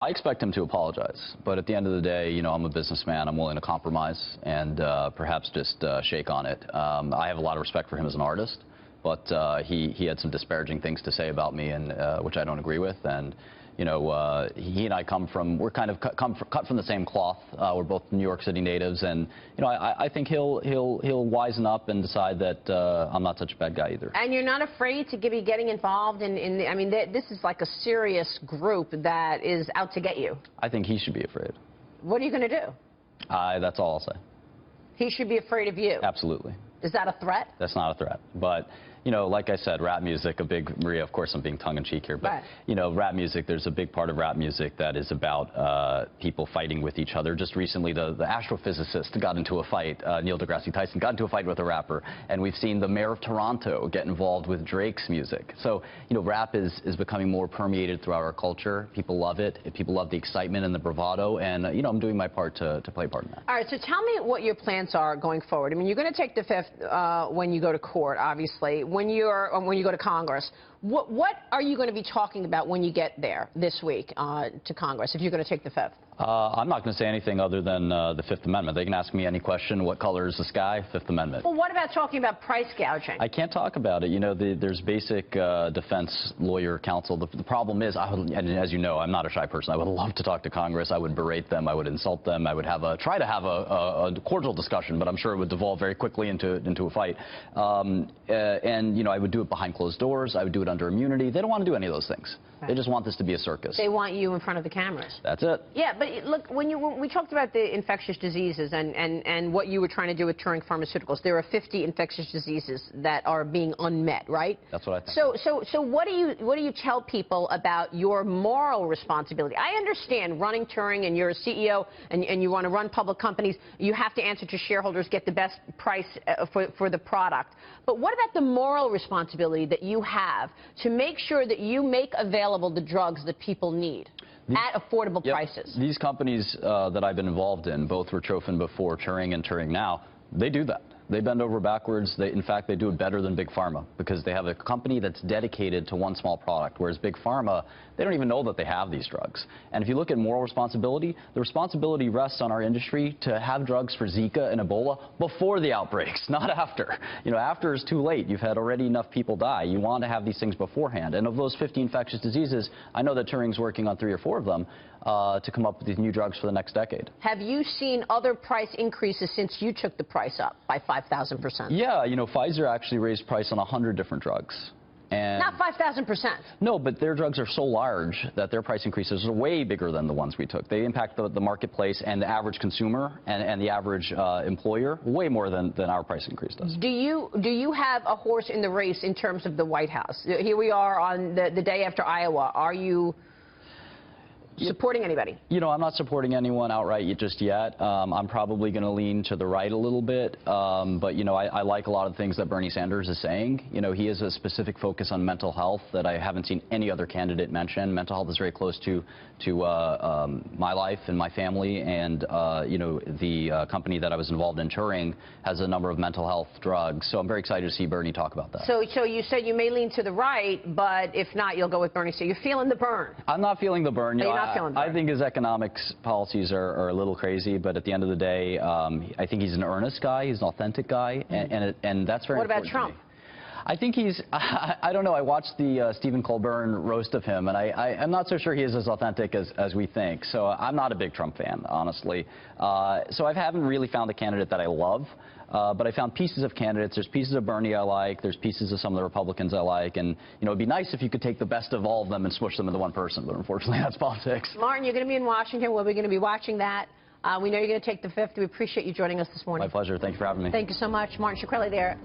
I expect him to apologize, but at the end of the day, you know, I'm a businessman. I'm willing to compromise and perhaps just shake on it. I have a lot of respect for him as an artist, but he had some disparaging things to say about me, and which I don't agree with. And you know, he and I we're kind of cut from the same cloth. We're both New York City natives, and you know, I think he'll wisen up and decide that I'm not such a bad guy either. And you're not afraid to be getting involved in I mean, this is like a serious group that is out to get you. I think he should be afraid. What are you going to do? That's all I'll say. He should be afraid of you. Absolutely. Is that a threat? That's not a threat, but you know, like I said, rap music, Maria, of course I'm being tongue-in-cheek here, but right. You know, rap music, there's a big part of rap music that is about people fighting with each other. Just recently, the astrophysicist got into a fight, Neil deGrasse Tyson got into a fight with a rapper, and we've seen the mayor of Toronto get involved with Drake's music. So, you know, rap is becoming more permeated throughout our culture. People love it. People love the excitement and the bravado, and, you know, I'm doing my part to play a part in that. All right, so tell me what your plans are going forward. I mean, you're going to take the fifth when you go to court, obviously. When you go to Congress, what are you going to be talking about when you get there this week to Congress, if you're going to take the fifth? I'm not going to say anything other than the Fifth Amendment. They can ask me any question. What color is the sky? Fifth Amendment. Well, what about talking about price gouging? I can't talk about it. You know, there's basic defense lawyer counsel. The problem is, and as you know, I'm not a shy person. I would love to talk to Congress. I would berate them. I would insult them. I would try to have a cordial discussion, but I'm sure it would devolve very quickly into a fight. And, you know, I would do it behind closed doors. I would do it under immunity. They don't want to do any of those things. Right. They just want this to be a circus. They want you in front of the cameras. That's it. Yeah, but look, when we talked about the infectious diseases and what you were trying to do with Turing Pharmaceuticals, there are 50 infectious diseases that are being unmet, right? That's what I think. So what do you tell people about your moral responsibility? I understand running Turing, and you're a CEO, and you want to run public companies. You have to answer to shareholders, get the best price for the product. But what about the moral responsibility that you have to make sure that you make available the drugs that people need at affordable prices? These companies that I've been involved in, both Retrophin before Turing and Turing now, they do that. They bend over backwards. In fact, they do it better than Big Pharma because they have a company that's dedicated to one small product, whereas Big Pharma, they don't even know that they have these drugs. And if you look at moral responsibility, the responsibility rests on our industry to have drugs for Zika and Ebola before the outbreaks, not after. You know, after is too late. You've had already enough people die. You want to have these things beforehand. And of those 50 infectious diseases, I know that Turing's working on 3 or 4 of them to come up with these new drugs for the next decade. Have you seen other price increases since you took the price up by 5,000%? Yeah, you know, Pfizer actually raised price on 100 different drugs. And not 5,000%. No, but their drugs are so large that their price increases are way bigger than the ones we took. They impact the marketplace and the average consumer and the average employer way more than our price increase does. Do you have a horse in the race in terms of the White House? Here we are on the day after Iowa. Are you supporting anybody? You know, I'm not supporting anyone outright just yet. I'm probably going to lean to the right a little bit. But, you know, I like a lot of the things that Bernie Sanders is saying. You know, he has a specific focus on mental health that I haven't seen any other candidate mention. Mental health is very close to my life and my family. And, you know, the company that I was involved in, Turing, has a number of mental health drugs. So I'm very excited to see Bernie talk about that. So you said you may lean to the right, but if not, you'll go with Bernie. So you're feeling the burn. I'm not feeling the burn. You know, I think his economics policies are a little crazy, but at the end of the day, I think he's an earnest guy. He's an authentic guy, and that's very important. What about Trump? I think he's, I don't know, I watched the Stephen Colbert roast of him, and I'm not so sure he is as authentic as we think. So I'm not a big Trump fan, honestly. So I haven't really found a candidate that I love. But I found pieces of candidates. There's pieces of Bernie I like. There's pieces of some of the Republicans I like. And, you know, it'd be nice if you could take the best of all of them and smush them into one person. But unfortunately, that's politics. Martin, you're going to be in Washington. We're going to be watching that. We know you're going to take the fifth. We appreciate you joining us this morning. My pleasure. Thank you for having me. Thank you so much. Martin Shkreli there.